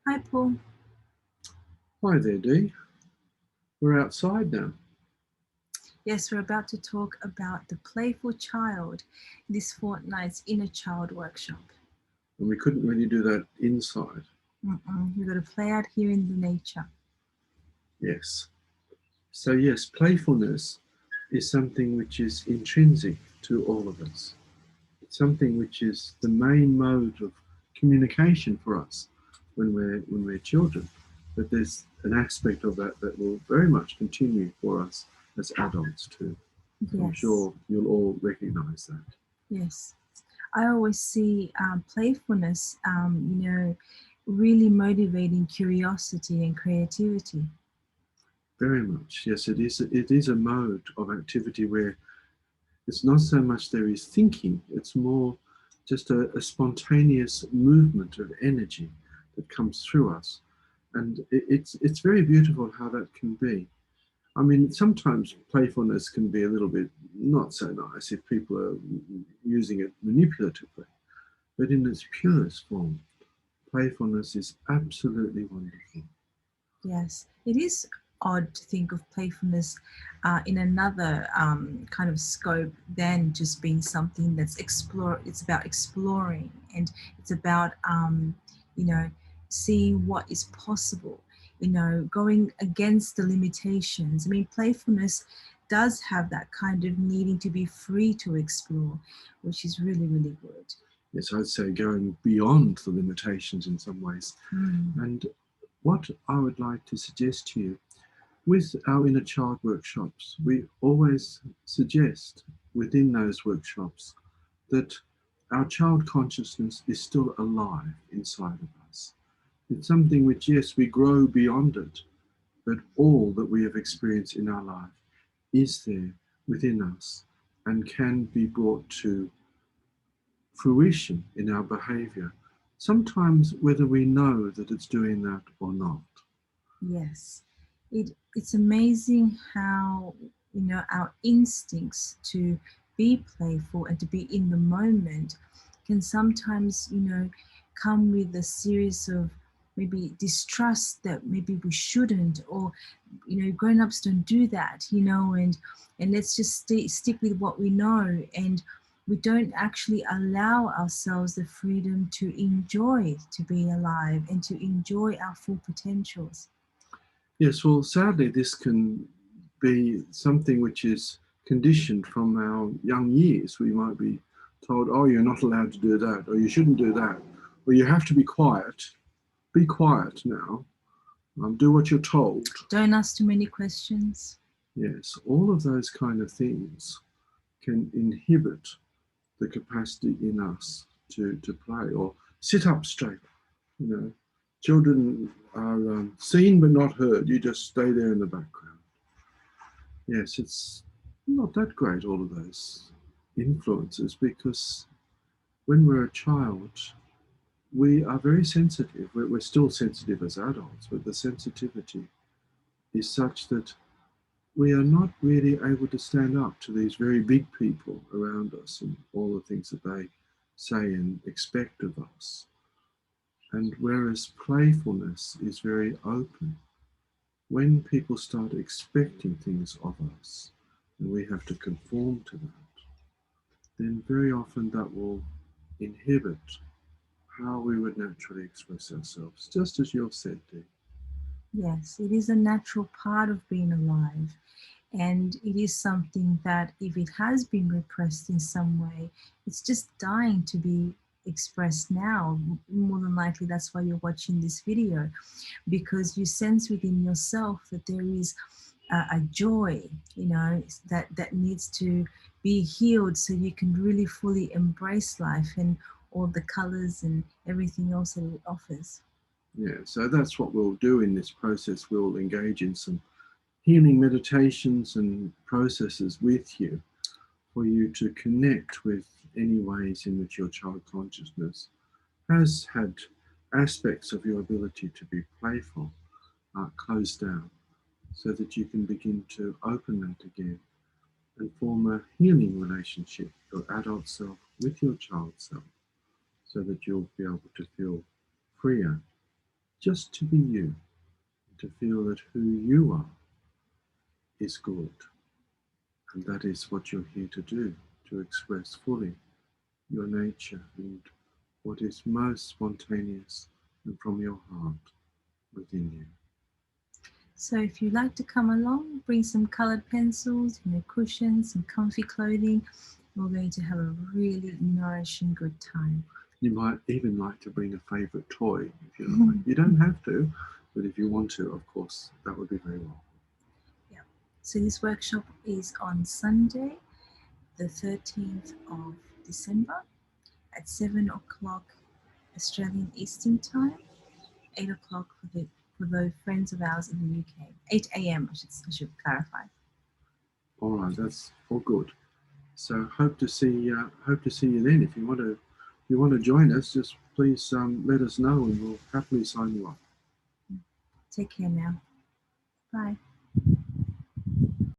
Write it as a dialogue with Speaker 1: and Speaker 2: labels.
Speaker 1: Hi, Paul.
Speaker 2: Hi there, Dee. We're outside now.
Speaker 1: Yes, we're about to talk about the Playful Child, this fortnight's Inner Child workshop.
Speaker 2: And we couldn't really do that inside.
Speaker 1: We've got to play out here in the nature.
Speaker 2: Yes. So, yes, playfulness is something which is intrinsic to all of us. It's something which is the main mode of communication for us when we're children. But there's an aspect of that that will very much continue for us as adults too. I'm
Speaker 1: Yes,
Speaker 2: sure you'll all recognize that.
Speaker 1: yes. I always see playfulness, really motivating curiosity and creativity.
Speaker 2: Very much. Yes, it is. It is a mode of activity where it's not so much there is thinking, it's more just a spontaneous movement of energy that comes through us. And it's very beautiful how that can be. I mean, sometimes playfulness can be a little bit not so nice if people are using it manipulatively. But in its purest form, playfulness is absolutely wonderful.
Speaker 1: Yes, it is odd to think of playfulness in another kind of scope than just being something that's explore. It's about exploring, and it's about you know seeing what is possible. Going against the limitations. I mean, playfulness does have that kind of needing to be free to explore, which is really, really good.
Speaker 2: Yes, I'd say going beyond the limitations in some ways.
Speaker 1: Mm.
Speaker 2: And what I would like to suggest to you with our inner child workshops, we always suggest within those workshops that our child consciousness is still alive inside of us. It's something which, yes, we grow beyond it, but all that we have experienced in our life is there within us and can be brought to fruition in our behavior, sometimes whether we know that it's doing that or not.
Speaker 1: Yes, it's amazing how our instincts to be playful and to be in the moment can sometimes come with a series of maybe distrust that maybe we shouldn't, or grown-ups don't do that, and let's just stick with what we know, and we don't actually allow ourselves the freedom to enjoy to be alive and to enjoy our full potentials.
Speaker 2: Yes, well, sadly, this can be something which is conditioned from our young years. We might be told, oh, you're not allowed to do that, or you shouldn't do that, or you have to be quiet. Be quiet now. Do what you're told.
Speaker 1: Don't ask too many questions.
Speaker 2: Yes, all of those kind of things can inhibit the capacity in us to play or sit up straight. You know, children are seen but not heard. You just stay there in the background. Yes, it's not that great, all of those influences, because when we're a child, we are very sensitive. We're still sensitive as adults, but the sensitivity is such that we are not really able to stand up to these very big people around us and all the things that they say and expect of us. And whereas playfulness is very open, when people start expecting things of us and we have to conform to that, then very often that will inhibit how we would naturally express ourselves, just as you've said, Dee.
Speaker 1: Yes, it is a natural part of being alive. And it is something that, if it has been repressed in some way, it's just dying to be expressed now. More than likely, that's why you're watching this video, because you sense within yourself that there is a joy, that needs to be healed so you can really fully embrace life and all the colors and everything else that it offers.
Speaker 2: Yeah, so that's what we'll do in this process. We'll engage in some healing meditations and processes with you for you to connect with any ways in which your child consciousness has had aspects of your ability to be playful closed down, so that you can begin to open that again and form a healing relationship, your adult self with your child self, so that you'll be able to feel freer just to be you, to feel that who you are is good. And that is what you're here to do, to express fully your nature and what is most spontaneous and from your heart within you.
Speaker 1: So if you'd like to come along, bring some colored pencils, cushions, some comfy clothing. We're going to have a really nourishing good time.
Speaker 2: You might even like to bring a favourite toy if you like. You don't have to, but if you want to, of course, that would be very welcome.
Speaker 1: Yeah. So this workshop is on Sunday, the 13th of December at 7 o'clock Australian Eastern Time, 8 o'clock for the friends of ours in the UK. 8 a.m. I should clarify.
Speaker 2: All right, that's all good. So hope to see you then. If you want to join us, just please let us know, and we'll happily sign you up.
Speaker 1: Take care now. Bye.